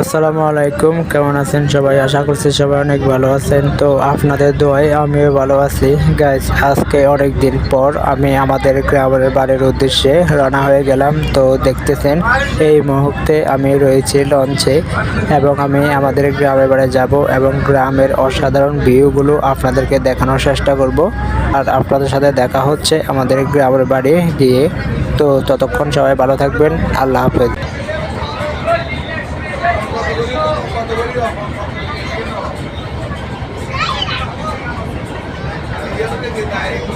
আসসালামু আলাইকুম, কেমন আছেন সবাই? আশা করছি সবাই অনেক ভালো আছেন। তো আপনাদের দোয়ায় আমিও ভালো আছি। গাইজ, আজকে অনেক দিন পর আমি আমাদের গ্রামের বাড়ির উদ্দেশ্যে রওনা হয়ে গেলাম। তো দেখতেছেন এই মুহূর্তে আমি রয়েছি লঞ্চে এবং আমি আমাদের গ্রামের বাড়ি যাব এবং গ্রামের অসাধারণ ভিউগুলো আপনাদেরকে দেখানোর চেষ্টা করব। আর আপনাদের সাথে দেখা হচ্ছে আমাদের গ্রামের বাড়ি গিয়ে। তো ততক্ষণ সবাই ভালো থাকবেন। আল্লাহ হাফেজ। Dia tu dia naik